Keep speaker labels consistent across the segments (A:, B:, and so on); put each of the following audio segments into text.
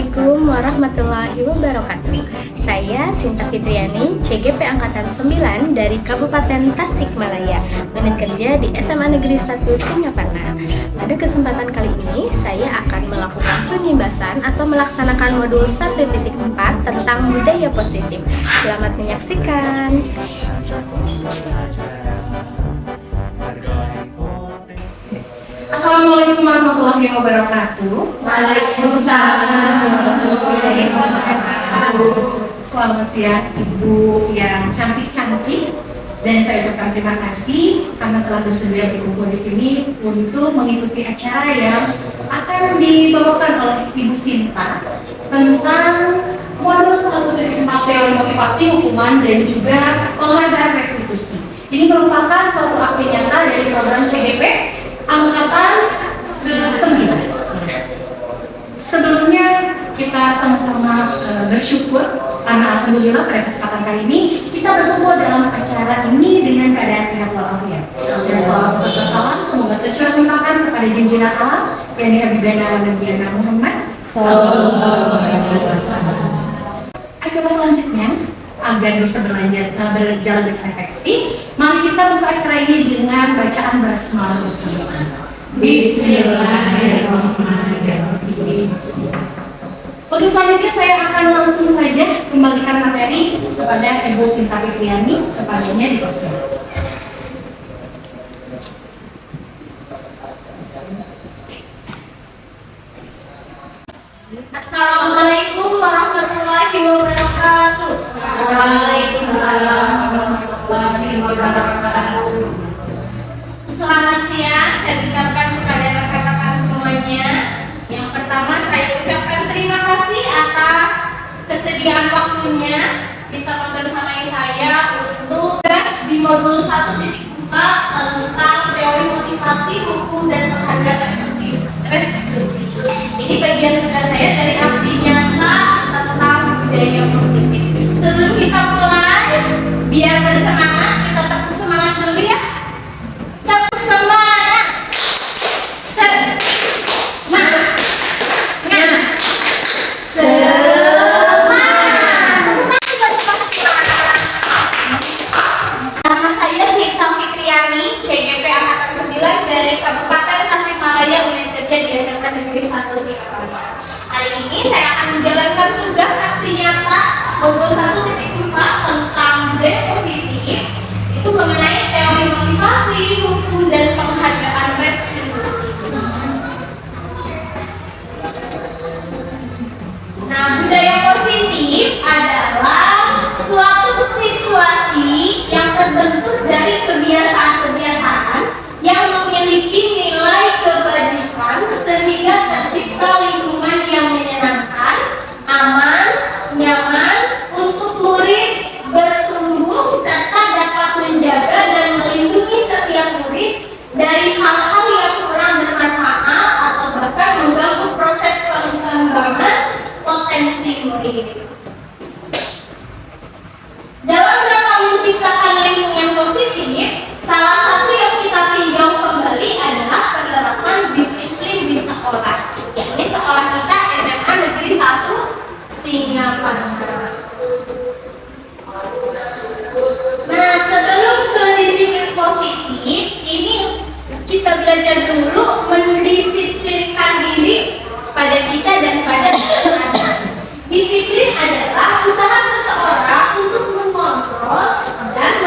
A: Assalamualaikum warahmatullahi wabarakatuh. Saya Sinta Fitriani, CGP Angkatan 9 dari Kabupaten Tasikmalaya, unit kerja di SMA Negeri 1 Singaparna. Pada kesempatan kali ini, saya akan melakukan penyimbasan atau melaksanakan modul 1.4 tentang budaya positif. Selamat menyaksikan.
B: Assalamualaikum warahmatullahi wabarakatuh.
C: Waalaikumsalam warahmatullahi wabarakatuh.
B: Selamat siang Ibu yang cantik-cantik, dan saya ucapkan terima kasih karena telah bersedia berkumpul di sini untuk mengikuti acara yang akan dibawakan oleh Ibu Sinta tentang modul 1.4 teori motivasi hukuman dan juga penghargaan restitusi. Ini merupakan suatu aksi nyata dari program CGP Angkatan 9. Sebelumnya kita sama-sama bersyukur karena alhamdulillah pada kesempatan kali ini kita berkumpul dalam acara ini dengan keadaan sehat walafiat. Dan salam serta salam semoga tercurah limpahkan kepada junjungan Allah yang dihabibana wa nabiyana Muhammad sallallahu alaihi wasallam. Acara selanjutnya agar bisa berjalan dengan efektif, mari kita buka acara ini dengan bacaan basmalah bersama-sama. Bismillahirrahmanirrahim. Untuk selanjutnya saya akan langsung saja kembalikan materi kepada Ibu Sinta Fitriani, kepadanya di kursi.
C: Assalamualaikum warahmatullahi wabarakatuh. Waalaikumsalam warahmatullahi wabarakatuh. Selamat siang, saya ucapkan kepada rekan-rekan semuanya. Yang pertama, saya ucapkan terima kasih atas kesediaan waktunya bisa membersamai saya untuk tugas di modul 1.4 tentang teori motivasi hukum dan penghargaan restitusi. Ini bagian tugas saya dari aksi nyata tentang budaya positif. Sebelum kita mulai, biar bersemangat, kita tepuk semangat dulu ya. Tepuk semangat. Semangat. Nama saya Sinta Fitriani, CGP Angkatan 9 dari Kabupaten Tasikmalaya, unit kerja di SMA Negeri 1 Singaparna. Hari ini saya akan menjalankan tugas aksi nyata modul 1.4 tentang budaya positif, itu mengenai teori motivasi, hukum, dan penghargaan restitusi. Nah, budaya positif adalah suatu situasi yang terbentuk dari kebiasaan-kebiasaan yang memiliki nilai kebajikan sehingga tercipta lingkungan yang menyenangkan, aman, nyaman untuk murid bertumbuh serta dapat menjaga dan melindungi setiap murid dari hal-hal yang kurang bermanfaat atau bahkan mengganggu proses pengembangan potensi murid. Dalam rangka menciptakan lingkungan positif, salah satu yang kita tinjau kembali adalah penerapan disiplin di sekolah, yakni sekolah kita SMA Negeri 1 Singaparna. Nah, sebelum ke disiplin positif, ini kita belajar dulu mendisiplinkan diri pada kita dan pada anak. Disiplin adalah usaha seseorang untuk mengontrol dan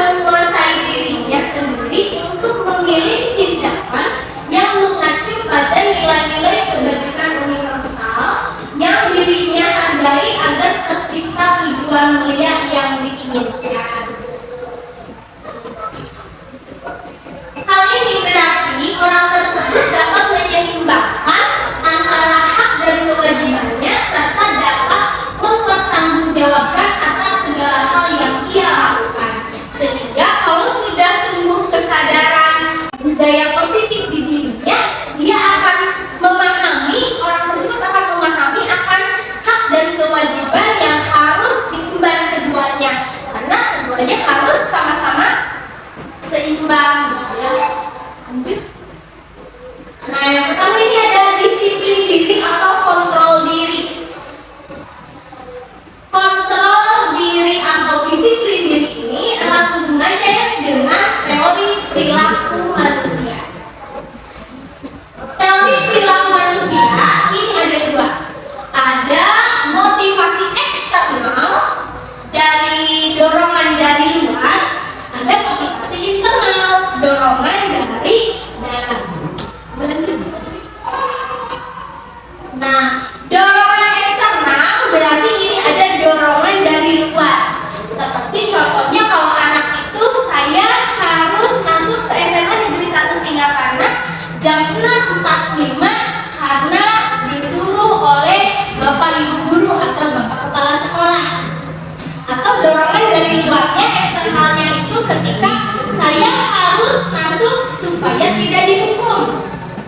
C: ketika saya harus masuk supaya tidak dihukum.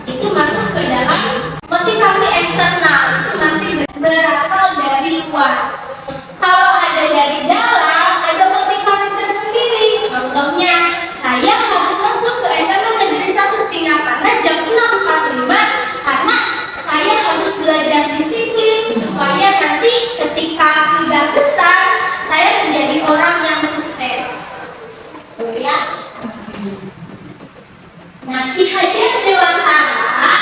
C: Itu masuk ke dalam motivasi eksternal, itu masih berasal dari luar. Kalau ada dari dalam, ada motivasi tersendiri. Contohnya, saya harus masuk ke SMA Negeri 1 Singaparna jam 6.45 karena saya harus belajar disiplin supaya nanti ketika sudah besar saya menjadi orang yang sukses. Ya. Nah, Ki Hajar Dewantara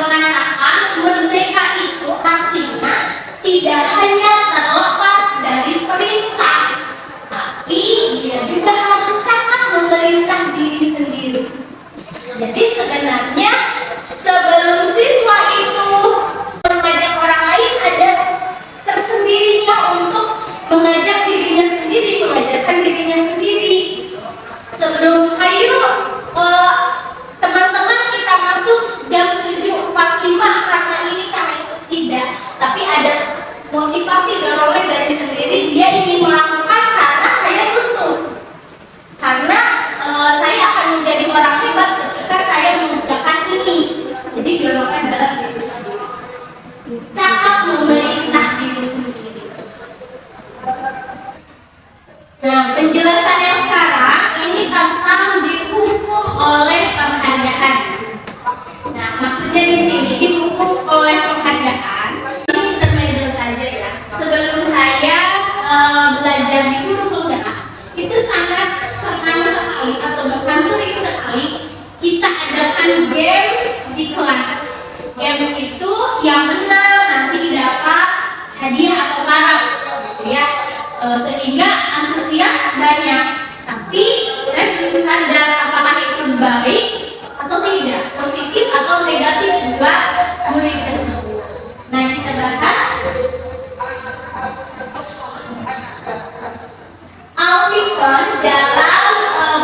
C: mengatakan merdeka itu artinya tidak hanya terlepas dari perintah, tapi dia juga harus cakap memerintah diri sendiri. Jadi sebenarnya sebelum siswa itu mengajak orang lain, ada tersendirinya untuk mengajak dirinya sendiri, mengajarkan dirinya sendiri. Sebelum teman-teman kita masuk jam 7.45 karena ini karena itu, tidak, tapi ada motivasi dorongan dari sendiri, dia ingin melakukan karena saya butuh, karena saya akan menjadi orang hebat ketika saya mengerjakan ini. Jadi dorongan dalam diri sendiri, cakap memerintah diri sendiri. Nah, penjelasan yang sekarang ini tentang dihukum oleh penghargaan. Nah, maksudnya di sini dihukum oleh penghargaan. Ini intermezzo saja ya. Sebelum saya belajar di guru penggerak, itu sangat senang sekali atau bahkan sering sekali kita adakan games di kelas. Games itu yang menang nanti dapat hadiah atau barang, ya. Sehingga antusias banyak. Tapi saya belum sadar apakah itu baik atau tidak, positif atau negatif buat murid tersebut. Nah, kita bahas. Alfikon dalam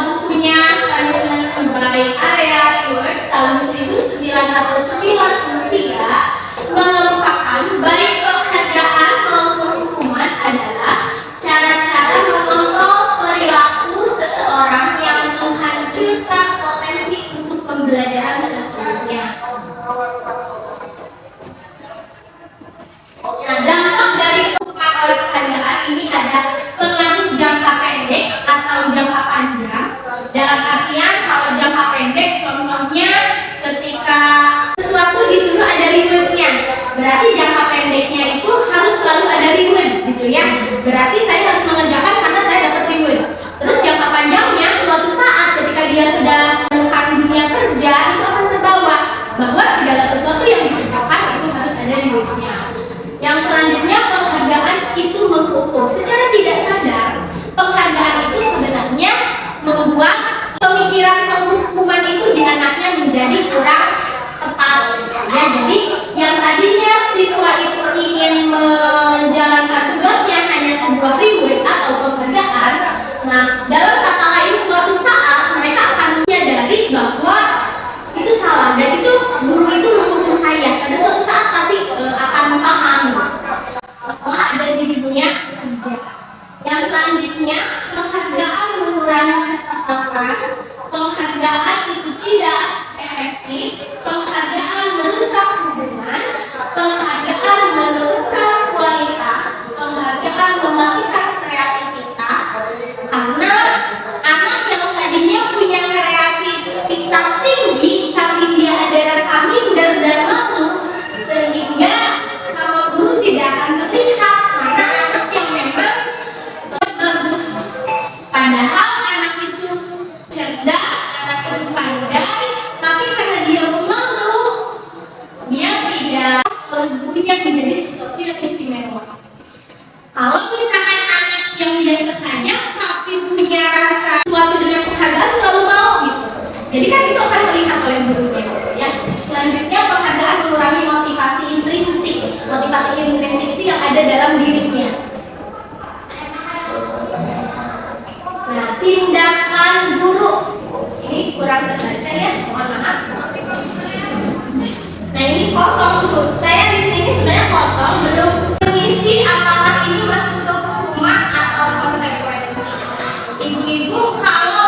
C: bukunya Punishment by Area Reward tahun 1993 mengemukakan baik penghargaan maupun hukuman adalah cara-cara mengontrol perilaku seseorang yang menghancurkan potensi untuk pembelajaran sesungguhnya. Nah, dampak dari hukuman oleh penghargaan ini ada pengaruh jangka pendek atau jangka panjang. Dalam artian kalau jangka pendek, contohnya ketika sesuatu disuruh ada rewardnya, berarti jangka pendeknya itu harus selalu ada reward, gitu ya. Berarti saya harus mengerjakan karena saya dapat reward. Terus jangka panjangnya, suatu saat ketika dia sudah menemukan dunia kerja, itu akan terbawa bahwa segala sesuatu yang dikerjakan itu harus ada rewardnya. Yang selanjutnya, penghargaan itu menghukum. Secara tidak sadar, penghargaan itu sebenarnya membuat pemikiran penghukuman itu di anaknya menjadi kurang tepat. Ya, jadi yang tadinya siswa itu ingin menjalankan tugasnya hanya sebuah reward atau penghargaan, nah dalam kata lain suatu saat mereka akan menyadari bahwa itu salah dan itu guru itu menghukum saya. Pada suatu saat pasti akan memahami setelah ada di dunia kerja. Yang selanjutnya, penghargaan mengurangi ketakutan, penghargaan itu tidak efektif, penghargaan merusak hubungan, penghargaan menurunkan kualitas, penghargaan mematikan kreativitas, karena anak yang tadinya punya kreativitas tinggi tapi dia ada rasa minder dan malu, sehingga sama guru tidak akan terlihat karena anak yang memang bagus. Padahal anak itu cerdas, anak itu pandai, tapi karena dia malu, dia tidak gurunya menjadi sesuatu yang istimewa. Kalau misalkan anak yang biasa saja tapi punya rasa sesuatu dengan penghargaan selalu mau gitu, jadi kan itu akan terlihat oleh gurunya, ya. Selanjutnya, penghargaan mengurangi motivasi intrinsik. Motivasi intrinsik itu yang ada dalam dirinya. Nah, tindakan guru ini kurang terbaca ya, mohon maaf. Nah, ini kosong tuh. Saya di sini sebenarnya kosong, belum mengisi apakah ini masuk ke hukuman atau konsekuensi. Ibu-ibu kalau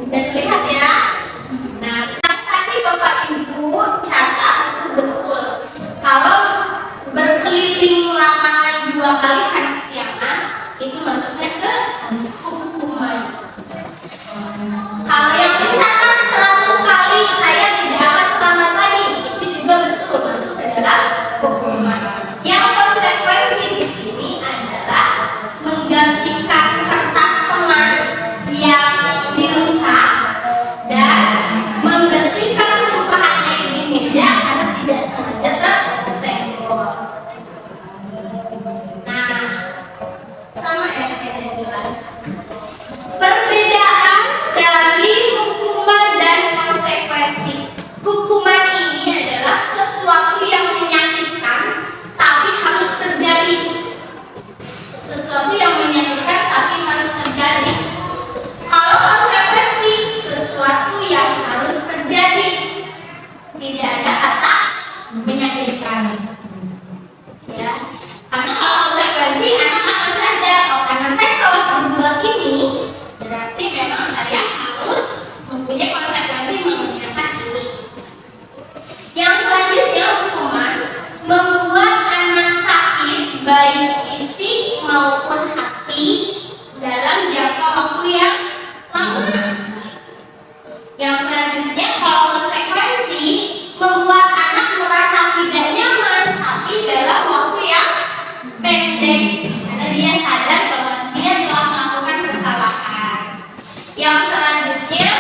C: Dan lihat ya. Nah, tadi Bapak Ibu catat itu betul. Kalau berkeliling lapangan 2 kali karena kesiangan, itu masuknya ke hukuman. Kalau yang mencatat 100 kali saya tidak akan terlambat lagi, itu juga betul masuk ke dalam hukuman. Yang konsekuensi di sini adalah menggantikan kertas teman yang dirusak dan membersihkan tumpahan air di meja karena tidak sengaja tersenggol. Nah, sama ya, tidak jelas. Perbedaan dari hukuman dan konsekuensi. Hukuman ini adalah sesuatu yang menyakitkan tapi harus terjadi. Sesuatu yang menyakitkan tapi harus terjadi. Kalau konsekuensi, sesuatu yang harus terjadi. Tidak ada kata menyakitkan. Ya. Karena kalau konsekuensi, anak akan sadar, oh karena saya telah berbuat ini, berarti memang saya harus mempunyai konsekuensi mengerjakan ini. Yang selanjutnya, hukuman membuat anak sakit baik fisik maupun hati dalam jangka waktu yang lama. Yang selanjutnya, kalau konsekuensi membuat anak merasa tidak nyaman tapi dalam waktu yang pendek karena dia sadar bahwa dia telah melakukan kesalahan. Yang selanjutnya,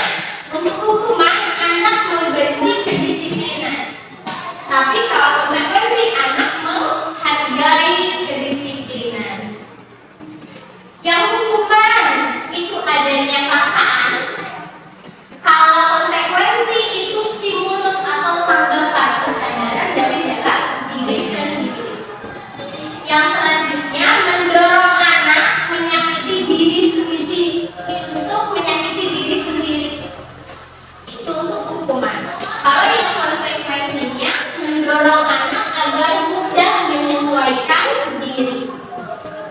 C: untuk hukuman anak membenci kedisiplinan. Tapi kalau konsekuensi anak menghargai kedisiplinan. Yang hukuman itu adanya paksaan. Kalau konsekuensi itu stimulus atau tanggapan kesadaran dari dalam diri sendiri. Yang selanjutnya, mendorong anak menyakiti diri sendiri untuk menyakiti diri sendiri. Itu untuk hukuman. Kalau yang konsekuensinya mendorong anak agar mudah menyesuaikan diri.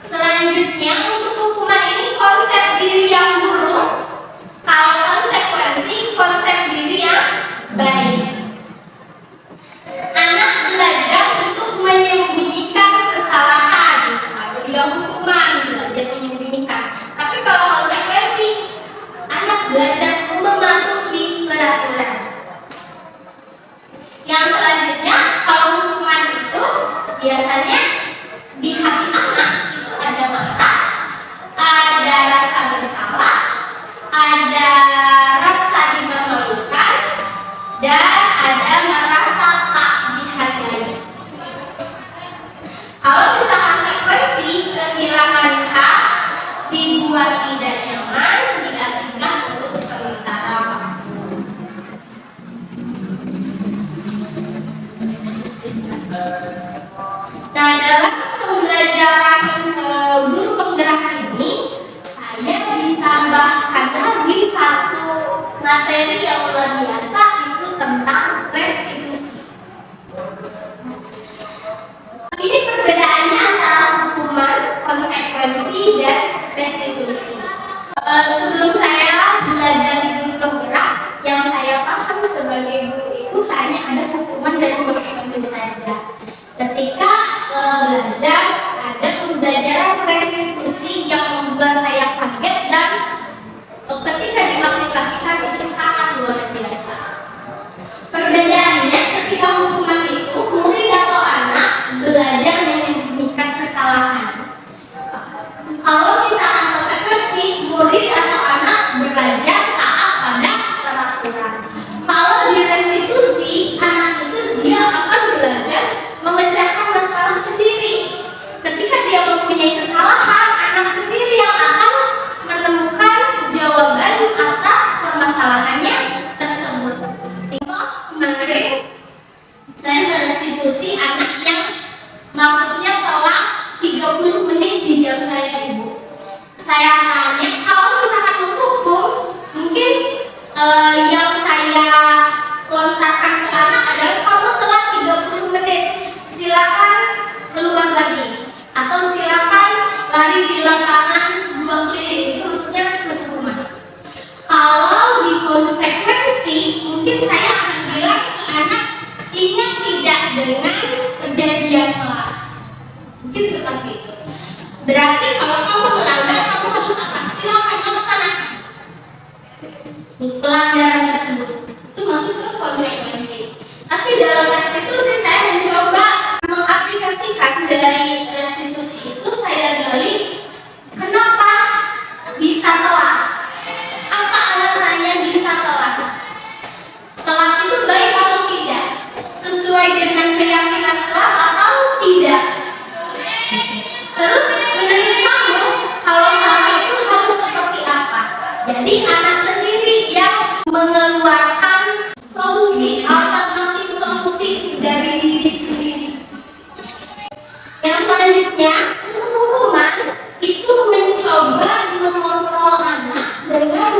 C: Selanjutnya, untuk hukuman ini konsep diri yang buruk. Kalau konsekuensi, konsep diri yang baik. Anak belajar untuk menyembunyikan kesalahan. Kalau dia hukuman, belajar menyembunyikan. Tapi kalau konsekuensi, anak belajar mematuhi peraturan. Yang selanjutnya, kalau hukuman itu biasanya di hati anak itu ada marah, ada rasa bersalah, ada rasa dipermalukan, dan ada merasa tak dihargai. Kalau misalkan konsekuensi, kehilangan hak, dibuat tidak nyaman, diasingkan untuk sementara waktu. Nah, dalam pembelajaran guru penggerak ini, saya ditambahkan lagi satu materi yang luar biasa, itu tentang restitusi. Ini perbedaannya antara hukuman, konsekuensi, dan restitusi. Sebelum saya belajar di guru penggerak, yang saya paham sebagai guru itu hanya ada hukuman dan konsekuensi saja. Ketika belajar, ada pembelajaran restitusi yang membuat saya kaget dan ketika diaplikasikan itu sangat luar biasa. Perbedaan pelanggaran tersebut. Itu masuk ke konsekuensi. Tapi dalam restitusi saya mencoba mengaplikasikan dari restitusi itu, saya gali kenapa bisa telat. Apa alasannya bisa telat? Telat itu baik atau tidak? Sesuai dengan keyakinan kelas atau tidak? Terus menurut kamu kalau salah itu harus seperti apa? Jadi anak sendiri yang mengeluarkan solusi, alternatif solusi dari diri sendiri. Yang selanjutnya, untuk hukuman itu mencoba mengontrol anak dengan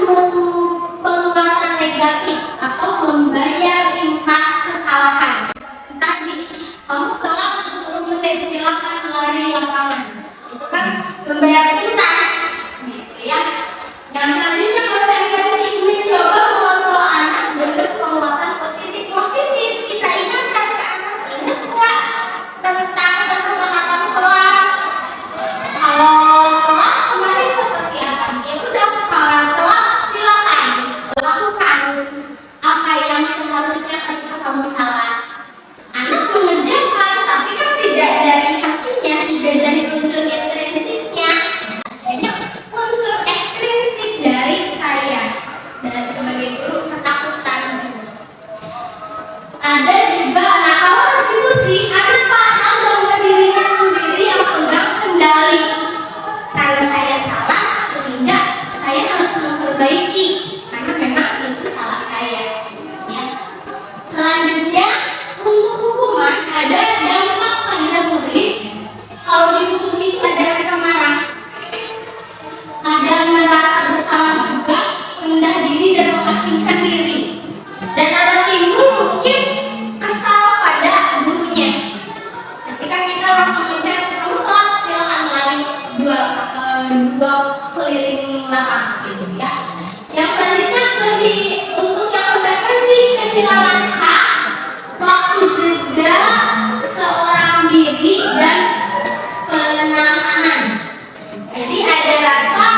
C: penguatan negatif atau membayar impas kesalahan. Tadi kamu telat 10 menit, silakan lari lapangan. Itu kan membayar impas, gitu ya. Yang selanjutnya konsekuensi mencoba mengontrol anak dengan penguatan positif. Positif kita ingatkan ke anak, ingat nggak tentang kesepakatan kelas? Kalau telat kemarin seperti apa? Ya udah, kalau telat silakan lakukan apa yang seharusnya ketika kamu salah. Anak mengerjakan, tapi kan tidak dari hatinya, tidak dari unsur intrinsiknya. Adanya unsur ekstrinsik dari saya dan sebagai guru ketakutan. Ada juga, nah kalau restitusi, anak paham bahwa dirinya sendiri yang pegang kendali. Karena saya salah, sehingga saya harus memperbaiki. Karena memang itu salah saya. Ya. Selanjutnya, untuk hukuman ada dampak pada murid. Kalau dihukum itu ada rasa marah, ada merasa bersalah juga, rendah diri dan mengasingkan diri, dan ada timbul mungkin kesal pada gurunya. Ketika kita langsung mencet, kamu telat, silakan lari dua keliling lapangan, gitu ya. Yang selanjutnya untuk yang konsekuensi kehilangan hak, waktu jeda seorang diri dan penahanan. Jadi ada rasa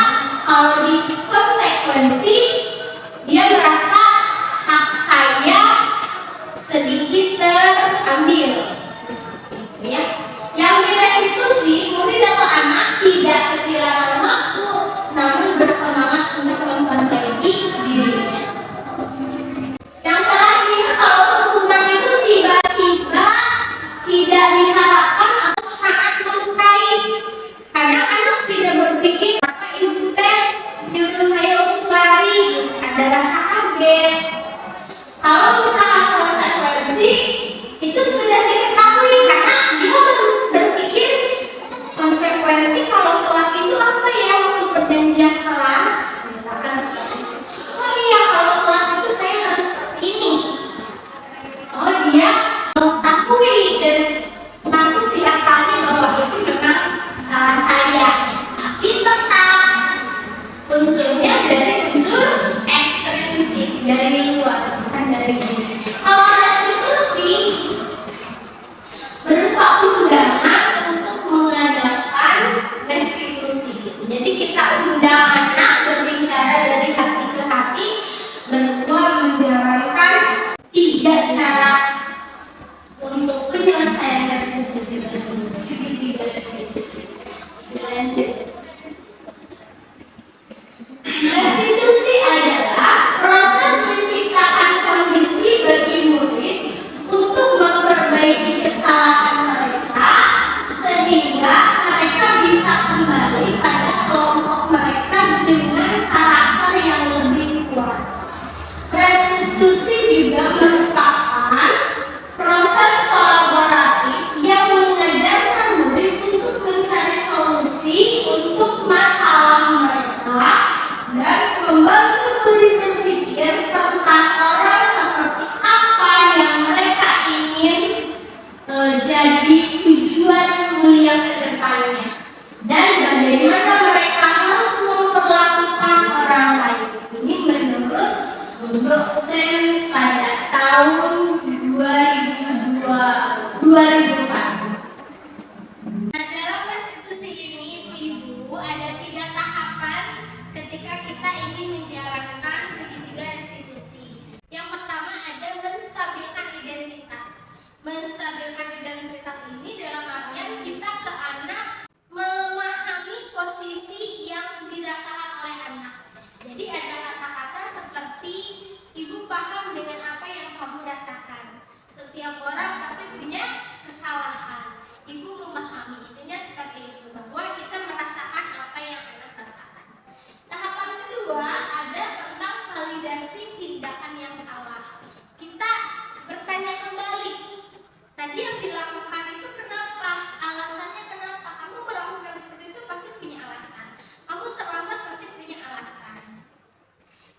C: kalau di konsekuensi dia merasa hak saya sedikit terambil, ya. Yang di restitusi, murid atau anak tidak kehilangan waktu, namun bersemangat untuk memperbaiki dirinya. Yang terakhir, kalau hukuman itu tiba-tiba tidak diharapkan atau sangat melukai, kadang anak tidak berpikir apa ibu teh nyuruh saya untuk lari, ada rasa kaget. Kalau misalkan konsekuensi itu sudah diketahui, karena dia berpikir konsekuensi kalau telat itu apa ya, waktu perjanjian kelas misalkan, oh iya kalau telat itu saya harus seperti ini. Oh, dia mengakui dan masuk di akalnya bahwa itu memang salah saya, tapi tetap unsurnya dari unsur ekstrinsik, dari luar, bukan dari diri. Kalau restitusi berupa undangan untuk mengadakan restitusi. Jadi kita undang anak berbicara dari hati ke hati, berdua menjalankan 3 cara untuk penyelesaian restitusi tersebut. Segitiga restitusi. Lanjut. Restitusi adalah proses menciptakan kondisi bagi murid untuk memperbaiki kesalahan mereka sehingga mereka bisa kembali pada kelompok mereka dengan karakter yang lebih kuat. Restitusi juga merupakan proses kolaboratif yang mengajarkan murid untuk mencari solusi untuk masalah mereka dan membantu murid berpikir tentang orang seperti apa yang mereka ingin jadi tujuan mulia ke depannya, dan bagaimana mereka harus memperlakukan orang lain. Ini menurut dosen pada tahun 2004. Nah, dalam restitusi ini, Ibu-ibu, ada 3 tahapan ketika kita ingin menjalankan Setiap orang pasti punya kesalahan. Ibu memahami intinya seperti itu, bahwa kita merasakan apa yang anak rasakan. Tahapan kedua ada tentang validasi tindakan yang salah. Kita bertanya kembali, tadi yang dilakukan itu kenapa? Alasannya kenapa? Kamu melakukan seperti itu pasti punya alasan. Kamu terlambat pasti punya alasan.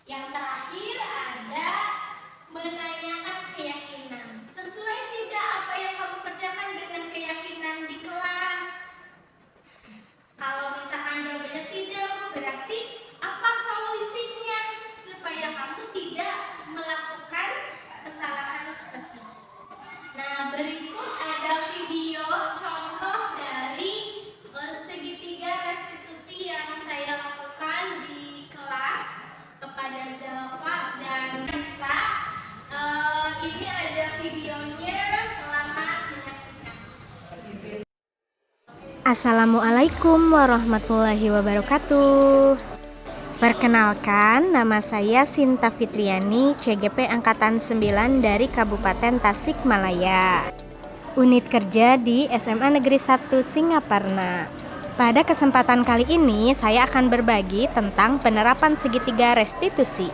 C: Yang terakhir ada menanyakan keyakinan. Sesuai tidak apa yang kamu kerjakan dengan keyakinan di kelas? Kalau misalkan jawabannya tidak, berarti apa solusinya supaya kamu tidak melakukan kesalahan tersebut? Nah, berikut ada video contoh dari segitiga restitusi yang saya lakukan di kelas kepada Zalfa dan Risa. Ini ada videonya, selamat menyaksikan.
A: Assalamualaikum warahmatullahi wabarakatuh. Perkenalkan, nama saya Sinta Fitriani, CGP Angkatan 9 dari Kabupaten Tasikmalaya. Unit kerja di SMA Negeri 1 Singaparna. Pada kesempatan kali ini, saya akan berbagi tentang penerapan segitiga restitusi.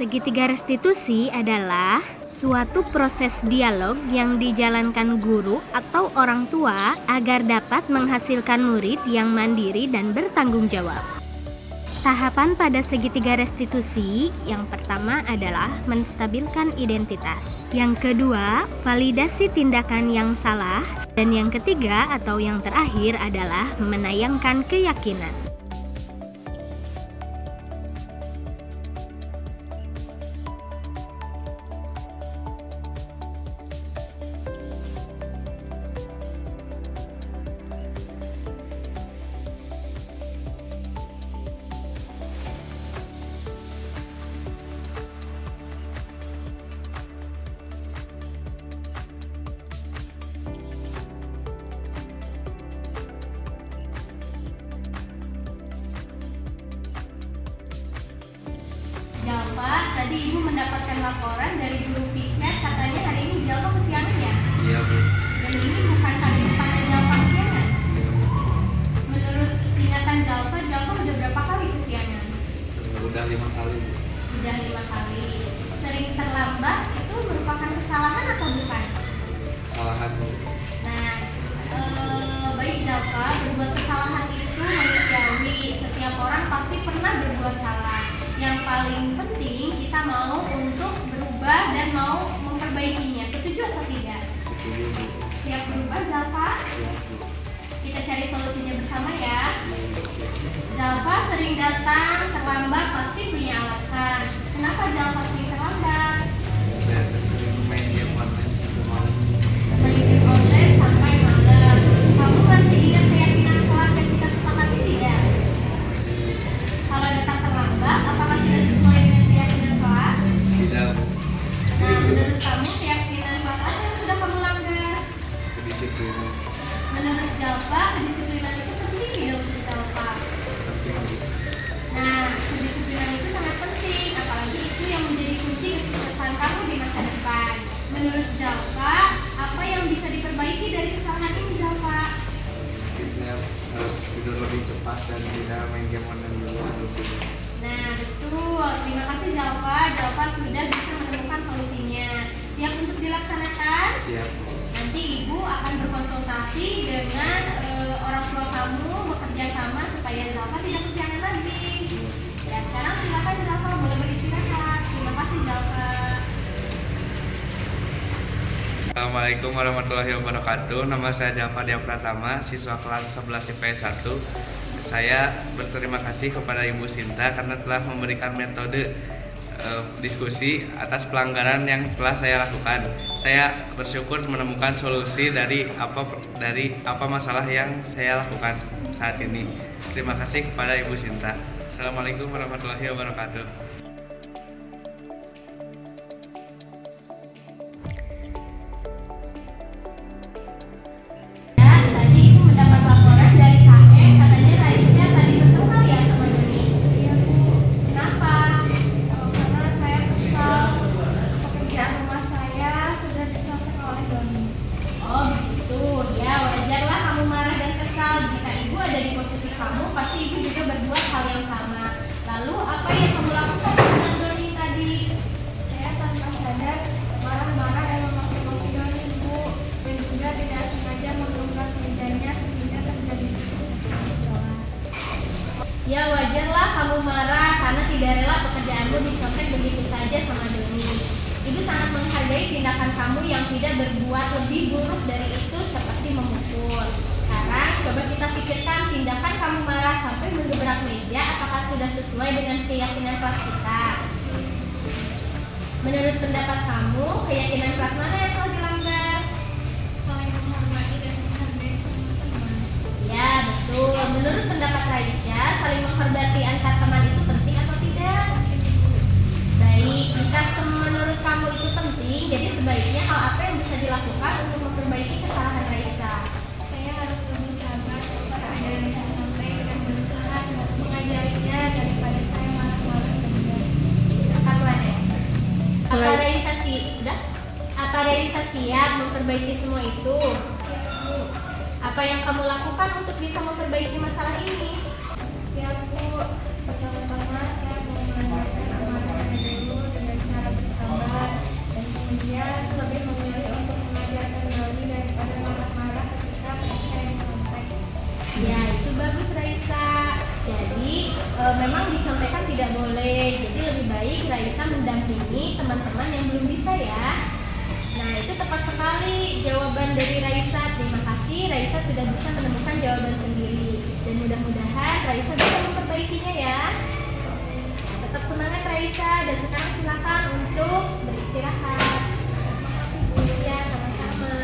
A: Segitiga restitusi adalah suatu proses dialog yang dijalankan guru atau orang tua agar dapat menghasilkan murid yang mandiri dan bertanggung jawab. Tahapan pada segitiga restitusi yang pertama adalah menstabilkan identitas. Yang kedua, validasi tindakan yang salah. Dan yang ketiga atau yang terakhir adalah menayangkan keyakinan.
C: Jalfa, tadi ibu mendapatkan laporan dari guru Fikret, katanya hari ini Jalfa kesiangan ya?
D: Iya, Bu.
C: Dan ini bukan kali pertama Jalfa kesiangan. Menurut ingatan Jalfa udah berapa kali kesiangan?
D: Udah 5 kali, Bu.
C: Udah 5 kali. Sering terlambat itu merupakan kesalahan atau bukan?
D: Kesalahan, Bu.
C: Nah, baik Jalfa, berbuat kesalahan itu manusiawi. Setiap orang pasti pernah berbuat salah. Yang paling penting kita mau untuk berubah dan mau memperbaikinya. Setuju atau tidak?
D: Setuju, Bu.
C: Siap berubah, Jalfa?
D: Siap, Bu.
C: Kita cari solusinya bersama ya.
D: Siap.
C: Jalfa sering datang terlambat pasti punya alasan. Kenapa Jalfa sering terlambat?
D: Saya sering main game online sampai malam.
C: Main game online sampai malam. Kamu masih ingat keyakinan kelas yang kita sepakati tidak?
D: Masih
C: Kalau datang terlambat, apakah sudah sesuai dengan keyakinan kelas?
D: tidak, Bu.
C: Nah, menurut kamu keyakinan kelas apa yang sudah kamu langgar?
D: Kedisiplinan
C: Menurut Jalfa, kedisiplinan itu penting ya untuk Jalfa.
D: penting, Bu.
C: Nah, kedisiplinan itu sangat penting, apalagi itu yang menjadi kunci kesuksesan kamu di masa depan. Menurut Jalfa, apa yang bisa diperbaiki dari kesalahan ini, Jalfa?
D: Mungkin saya harus tidur lebih cepat dan tidak main game online dulu sebelum tidur.
C: Nah, betul. Terima kasih Jalfa. Jalfa sudah bisa menemukan solusinya. Siap untuk dilaksanakan?
D: Siap, Bu.
C: Nanti ibu akan berkonsultasi dengan orang tua kamu, bekerja sama supaya Jalfa tidak kesiangan lagi. Ya, sekarang silakan Jalfa boleh beristirahat. Terima kasih Jalfa.
D: Assalamualaikum warahmatullahi wabarakatuh. Nama saya Jalfa Dia Pratama, siswa kelas 11 IPS 1. Saya berterima kasih kepada Ibu Sinta karena telah memberikan metode diskusi atas pelanggaran yang telah saya lakukan. Saya bersyukur menemukan solusi dari apa masalah yang saya lakukan saat ini. Terima kasih kepada Ibu Sinta. Assalamualaikum warahmatullahi wabarakatuh.
C: Ya, tadi ibu mendapat laporan dari KM, katanya Raisya tadi bertengkar ya sama Doni. Iya Bu. Kenapa? Karena saya kesal pekerjaan rumah saya sudah dicoret tindakan kamu yang tidak berbuat lebih buruk dari itu seperti memukul. Sekarang coba kita pikirkan tindakan kamu marah sampai menggebrak meja apakah sudah sesuai dengan keyakinan kelas kita? Menurut pendapat kamu, keyakinan kelas mana yang telah dilanggar?
E: Saling menghormati dan menghargai semua teman.
C: Ya, betul. Menurut pendapat Raisya, saling menghormati antar teman itu penting atau tidak? Baik, jika menurut kamu itu penting, jadi sebaiknya hal apa yang bisa dilakukan untuk memperbaiki kesalahan Raisa?
E: Saya harus lebih sabar kepada ajaran yang sampai dan berusaha mengajarinya daripada saya marah-marah dan
C: Apa Raisa siap memperbaiki semua itu? Apa yang kamu lakukan untuk bisa memperbaiki masalah ini?
E: siap Bu. Pertama-tama saya mau menanyakan amarah saya dulu dengan cara bersabar dan kemudian lebih memilih untuk mengajarkan Nabi daripada marah-marah ketika saya dicontek.
C: Ya, itu bagus Raisa. Jadi, memang dicontekan tidak boleh. Jadi lebih baik Raisa mendampingi teman-teman yang belum bisa ya. Nah, itu tepat sekali jawaban dari Raisa. Terima kasih, Raisa sudah bisa menemukan jawaban sendiri. Dan mudah-mudahan Raisa bisa memperbaikinya ya. Tetap semangat Raisa, dan sekarang silakan untuk beristirahat. Ya, sama-sama.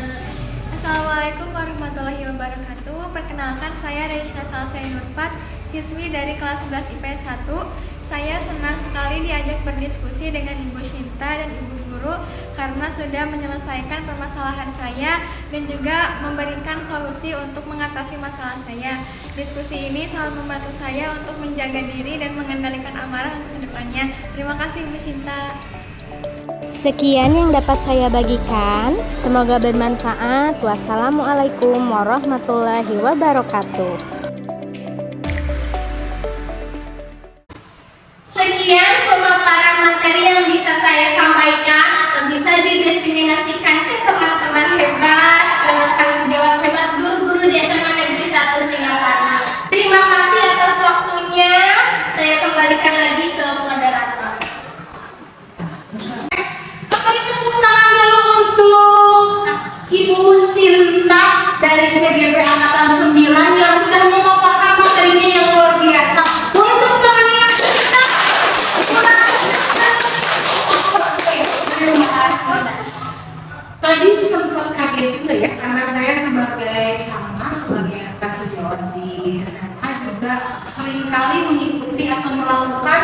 E: Assalamualaikum warahmatullahi wabarakatuh. Perkenalkan, saya Raisa Salsai Nurfat, siswi dari kelas 11 IPS 1. Saya senang sekali diajak berdiskusi dengan Ibu Shinta dan Ibu Guru karena sudah menyelesaikan permasalahan saya dan juga memberikan solusi untuk mengatasi masalah saya. Diskusi ini selalu membantu saya untuk menjaga diri dan mengendalikan amarah untuk kedepannya. Terima kasih Ibu Shinta.
A: Sekian yang dapat saya bagikan. Semoga bermanfaat. Wassalamualaikum warahmatullahi wabarakatuh.
C: Sekian pemaparan materi yang bisa saya sampaikan, yang bisa didiseminasikan ke teman-teman hebat, ke rekan sejawat hebat, guru-guru di SMA Negeri 1 Singaparna. Terima kasih atas waktunya. Saya kembalikan lagi ke moderator.
B: Beri tepuk tangan dulu untuk Ibu Sinta dari CGP Angkatan 9 yang sudah memaparkan materinya yang luar biasa. Boleh tepuk tangannya? Terima kasih. Tadi sempat kaget juga ya, karena saya sebagai rekan sejawat di SMA juga seringkali mengikuti atau melakukan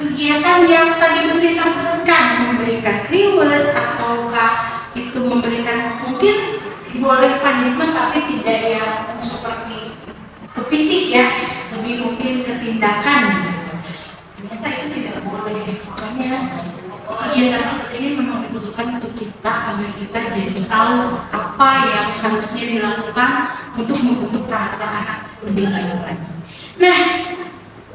B: kegiatan yang tadi Bu Sinta sebutkan, memberikan reward ataukah itu memberikan mungkin boleh punishment tapi tidak yang seperti ke fisik ya, lebih mungkin ke tindakan gitu. Ternyata itu tidak boleh, makanya kegiatan seperti ini memang dibutuhkan untuk kita agar kita jadi tahu apa yang harusnya dilakukan untuk membentuk karakter anak lebih baik lagi. Nah,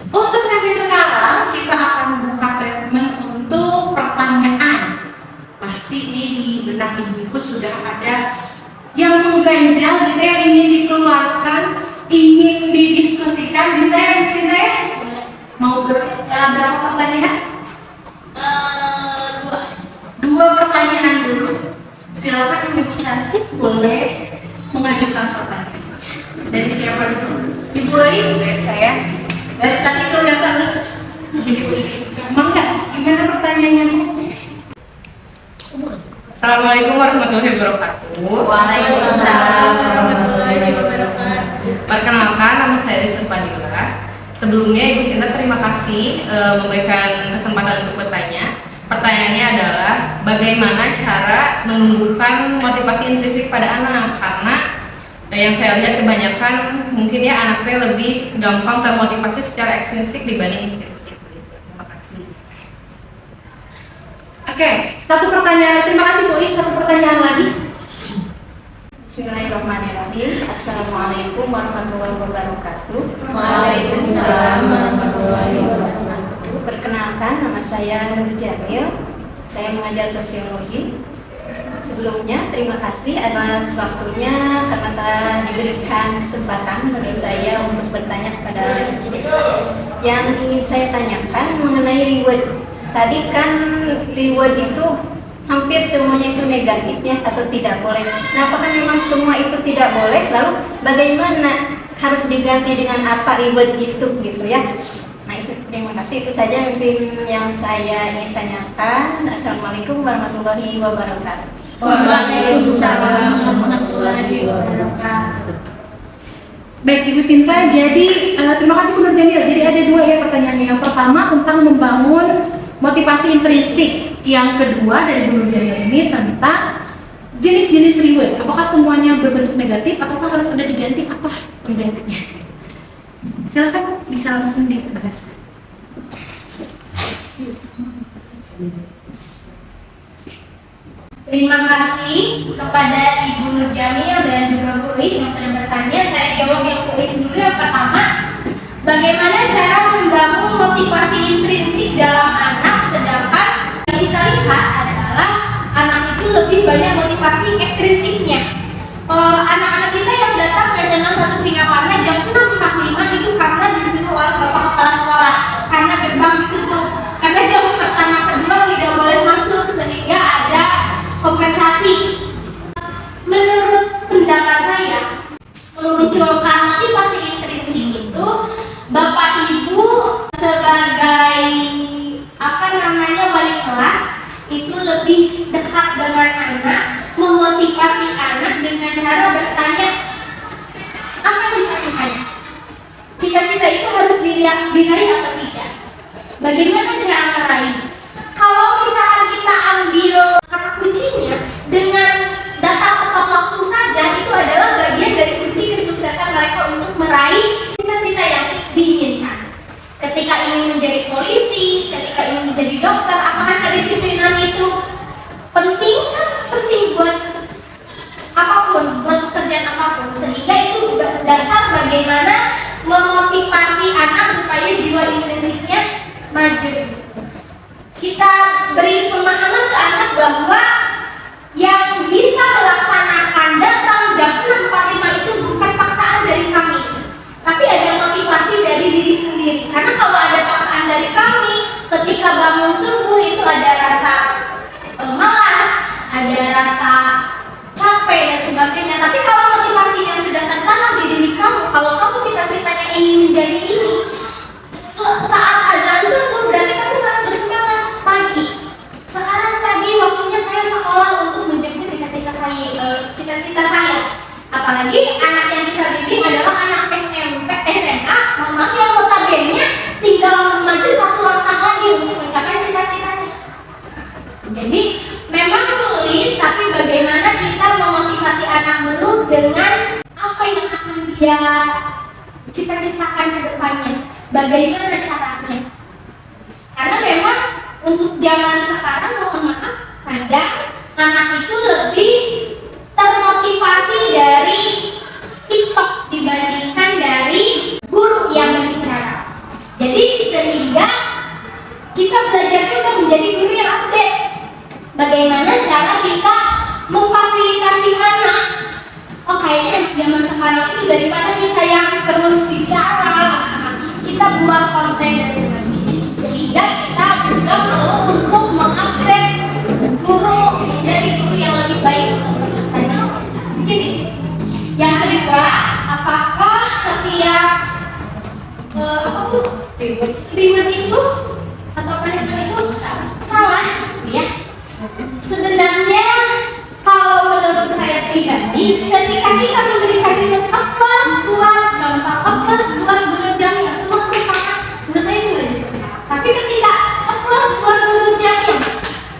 B: untuk sesi sekarang kita akan buka treatment untuk pertanyaan. Pasti ini di benak ibu-ibu sudah ada yang mengganjal gitu yang ingin dikeluarkan, ingin didiskusikan. Bisa ya di sini ya? Mau berapa pertanyaan? Dua pertanyaan dulu. Silakan ibu cantik boleh mengajukan pertanyaan. Dari siapa dulu? Ibu Ais?
C: Saya.
B: Dari tadi kelihatan terus. Mangga, gimana pertanyaannya?
F: Assalamualaikum warahmatullahi wabarakatuh.
C: Waalaikumsalam warahmatullahi wabarakatuh.
F: Perkenalkan, nama saya Lisa Padilla. Sebelumnya Ibu Sinta terima kasih memberikan kesempatan untuk bertanya. Pertanyaannya adalah bagaimana cara menumbuhkan motivasi intrinsik pada anak, karena yang saya lihat kebanyakan mungkin ya anaknya lebih gampang termotivasi secara ekstrinsik dibanding intrinsik. Terima kasih.
B: Oke, satu pertanyaan. Terima kasih Bu I. Satu pertanyaan lagi.
G: Bismillahirrahmanirrahim. Assalamualaikum warahmatullahi wabarakatuh.
C: Waalaikumsalam warahmatullahi wabarakatuh.
G: Perkenalkan, nama saya Nur Jamil. Saya mengajar sosiologi. Sebelumnya terima kasih atas waktunya karena telah diberikan kesempatan bagi saya untuk bertanya kepada Ibu Sinta. Yang ingin saya tanyakan mengenai reward. Tadi kan reward itu hampir semuanya itu negatifnya atau tidak boleh. Nah, apakah memang semua itu tidak boleh? Lalu bagaimana harus diganti dengan apa reward itu gitu ya? Nah itu, terima kasih, itu saja mungkin yang saya ingin tanyakan. Assalamualaikum warahmatullahi wabarakatuh.
B: Waalaikumsalam warahmatullahi wabarakatuh. Baik Ibu Sinta, jadi terima kasih Bu Nur Jamil. Jadi ada dua ya pertanyaannya. Yang pertama tentang membangun motivasi intrinsik. Yang kedua dari Bu Nur Jamil ini tentang jenis-jenis reward. Apakah semuanya berbentuk negatif ataukah harus ada diganti apa penggantinya? Silakan bisa langsung dibahas.
C: Terima kasih kepada Ibu Nur Jamil dan juga Bu Uis yang sudah bertanya. Saya jawab yang Bu Uis dulu. Yang pertama, bagaimana cara membangun motivasi intrinsik dalam anak, sedangkan yang kita lihat adalah anak itu lebih banyak motivasi ekstrinsiknya. Anak-anak kita yang datang ke SMA 1 Singaparna jam 6.45 itu karena disuruh oleh Bapak Kepala Sekolah, karena gerbang ditutup, karena jam pertama kedua tidak boleh masuk, sehingga ada kompensasi. Menurut pendapat saya, memunculkan motivasi intrinsik itu Bapak Ibu sebagai wali kelas itu lebih dekat dengan anak, memotivasi anak dengan cara bertanya apa cita-citanya. Cita-cita itu harus diraih atau tidak? Bagaimana cara meraih? Kalau misalkan kita ambil kata kuncinya dengan datang tepat waktu saja, itu adalah bagian dari kunci kesuksesan mereka untuk meraih cita-cita yang diinginkan. Ketika ingin menjadi polisi, ketika ingin menjadi dokter, apakah kedisiplinan itu penting? Penting buat apapun, buat pekerjaan apapun. Sehingga itu dasar bagaimana memotivasi anak supaya jiwa intrinsiknya maju. Kita beri pemahaman ke anak bahwa yang bisa melaksanakan datang jam 6.45 itu bukan paksaan dari kami, tapi ada motivasi dari diri sendiri. Karena kalau ada paksaan dari kami, ketika bangun subuh itu ada rasa malas, ada rasa capek dan sebagainya. Tapi kalau motivasinya sudah tertanam di diri kamu, kalau kamu cita-citanya ingin menjadi ini, saat azan subuh berarti kamu sangat bersemangat pagi. Sekarang pagi waktunya saya sekolah untuk menjemput cita-cita saya. Apalagi anak yang kita bimbing adalah anak SMP, SMA, yang notabene tinggal maju satu langkah lagi untuk mencapai cita-citanya. Jadi memang sulit, tapi bagaimana kita memotivasi anak dulu dengan apa yang akan dia cita-citakan ke depannya. Bagaimana caranya? Karena memang untuk zaman sekarang, mohon maaf, kadang anak itu lebih termotivasi dari TikTok dibandingkan dari guru yang berbicara. Jadi sehingga kita belajar juga menjadi guru yang update. Bagaimana cara kita memfasilitasi anak? Oh kayaknya zaman sekarang itu daripada kita yang terus bicara, kita buat konten dan sebagainya. Sehingga kita juga perlu untuk mengupgrade guru menjadi guru yang lebih baik untuk kesuksesannya. Begini. Yang kedua, apakah setiap reward itu atau punishment itu salah? Ya. Sebenarnya kalau menurut saya pribadi, ketika kita memberikan reward plus buat contoh plus buat Bu Nur Jamil, semua merupakan menurut saya itu wajib bersama. Tapi ketika plus buat Bu Nur Jamil,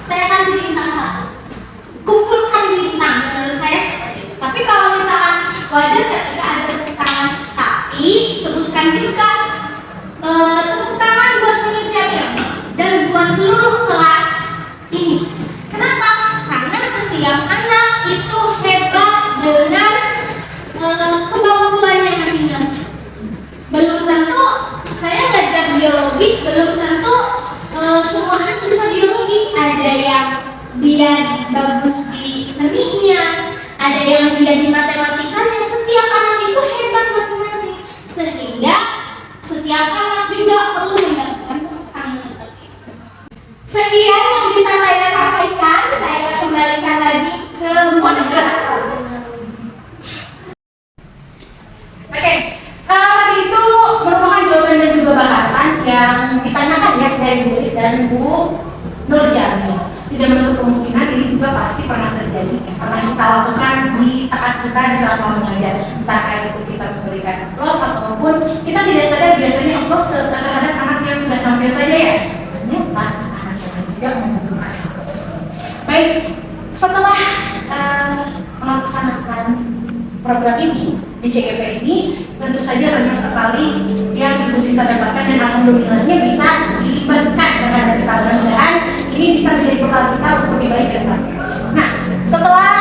C: saya kasih bintang 1. Kumpulkan bintang, menurut saya seperti itu. Tapi kalau misalkan wajar ketika ada tepuk tangan, tapi sebutkan juga tepuk tangan buat Bu Nur Jamil dan buat seluruh kelas ini. Kenapa? Karena setiap anak itu hebat dengan kemampuannya masing-masing. Belum tentu saya ngajar biologi, belum tentu semua anak bisa biologi. Ada yang dia bagus di seninya, ada yang dia di matematikanya. Setiap anak itu hebat masing-masing. Sehingga setiap anak juga perlu mendapatkan tepuk tangan seperti itu. Sekian yang bisa saya sampaikan. Saya kembalikan lagi ke moderator.
B: Oke, tadi itu merupakan jawaban dan juga bahasan yang ditanyakan ya dari Bu Lis dan Bu Nurjani. Tidak menutup kemungkinan ini juga pasti pernah terjadi, ya, pernah kita lakukan di saat kita di selama mengajar. Entah itu kita memberikan aplaus ataupun kita tidak sadar biasanya aplaus terhadap anak yang sudah tampil saja ya. Ternyata anak yang lain juga membutuhkan aplaus. Baik, setelah melaksanakan program ini di CGP ini, tentu saja banyak sekali yang Ibu Sinta dapatkan dan alhamdulillahnya bisa diibaskan terhadap kita. Mudah-mudahan ini bisa menjadi bekal kita untuk lebih baik ke depan. Nah, setelah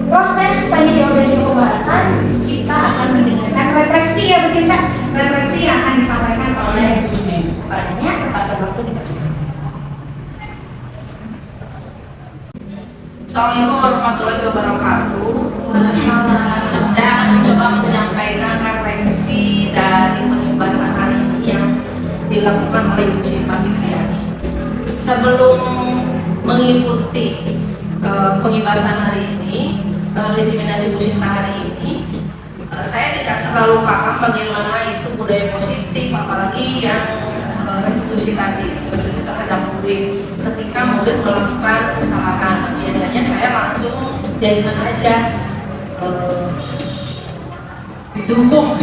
B: proses tanya jawab dan juga pembahasan, kita akan mendengarkan refleksi ya Bu Sinta. Refleksi yang akan disampaikan oleh Bu Neni. Padanya tempat dan waktu dipersilakan.
F: Assalamualaikum warahmatullahi wabarakatuh. Saya akan mencoba menyampaikan refleksi dari pembahasan hari ini yang dilakukan oleh Ibu Sinta Fitriani. Sebelum mengikuti pembahasan hari ini, diseminasi Bu Sinta hari ini, saya tidak terlalu paham bagaimana itu budaya positif, apalagi yang restitusi tadi, restitusi terhadap murid ketika murid melakukan kesalahan. Biasanya saya langsung judgement aja, dihukum,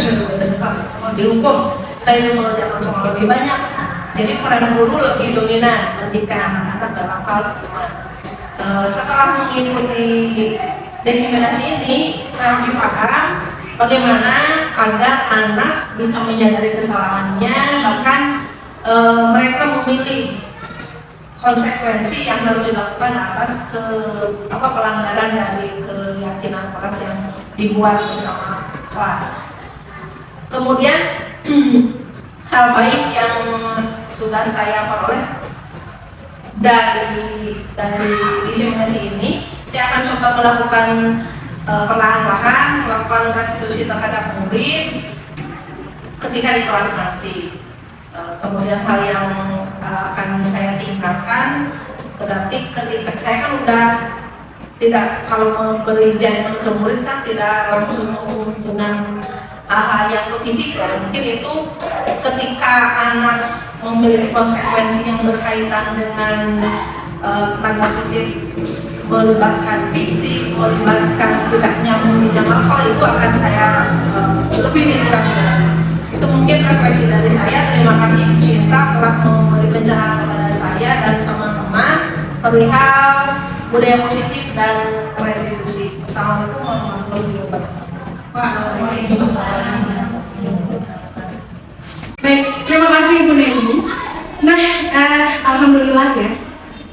F: dihukum. Kita itu mengajar langsung lebih banyak. Jadi peran guru lebih dominan ketika anak-anak dalam hal hukuman. Setelah mengikuti diseminasi ini, saya lebih paham bagaimana agar anak bisa menyadari kesalahannya, bahkan mereka memilih konsekuensi yang harus dilakukan atas pelanggaran dari keyakinan kelas yang dibuat bersama kelas. Kemudian hal baik yang sudah saya peroleh dari diseminasi ini, saya akan coba melakukan perlahan-lahan melakukan restitusi terhadap murid ketika di kelas nanti. Kemudian hal yang akan saya tingkatkan berarti ketika saya kan udah tidak, kalau memberi judgement ke murid kan tidak langsung dengan hal yang ke fisik ya. Mungkin itu ketika anak memiliki konsekuensi yang berkaitan dengan tanda kutip melibatkan fisik, melibatkan tidak nyambung di apa, itu akan saya lebih ditingkatkan. Itu mungkin refleksi dari saya. Terima kasih Bu Sinta telah memberi pencerahan kepada saya dan teman-teman perihal budaya positif dan restitusi. Assalamualaikum warahmatullahi wabarakatuh.
B: Baik, terima kasih Bu Neni. Nah, alhamdulillah ya,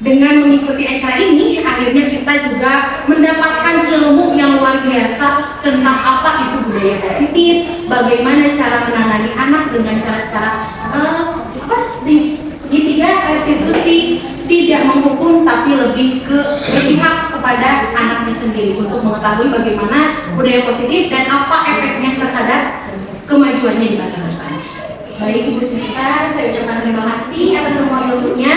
B: dengan mengikuti acara ini, akhirnya kita juga mendapatkan ilmu yang luar biasa tentang apa itu budaya positif, bagaimana cara menangani anak dengan cara-cara segitiga restitusi, tidak menghukum tapi lebih berpihak kepada anaknya sendiri untuk mengetahui bagaimana budaya positif dan apa efeknya terhadap kemajuannya di masa depan. Baik Ibu Sinta, saya ucapkan terima kasih atas semua ilmunya.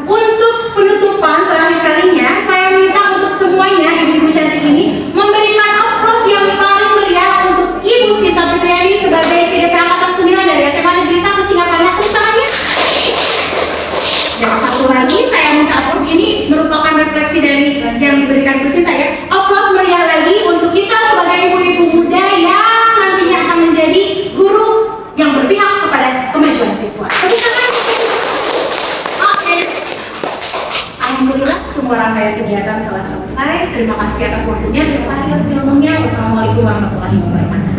B: Untuk penutupan terakhir kalinya, saya minta untuk semuanya ibu-ibu cantik ini memberikan aplaus yang paling meriah untuk Ibu Sinta Fitriani sebagai CGP Angkatan 9 dari SMA Negeri 1 Singaparna. Utamanya. Dan satu lagi saya minta aplaus, ini merupakan refleksi dari yang diberikan Ibu Sinta ya. Aplaus meriah lagi untuk kita sebagai ibu-ibu muda yang nantinya akan menjadi guru yang berpihak kepada kemajuan siswa. Alhamdulillah semua rangkaian kegiatan telah selesai. Terima kasih atas waktunya, terima kasih untuk ilmunya. Wassalamualaikum warahmatullahi wabarakatuh.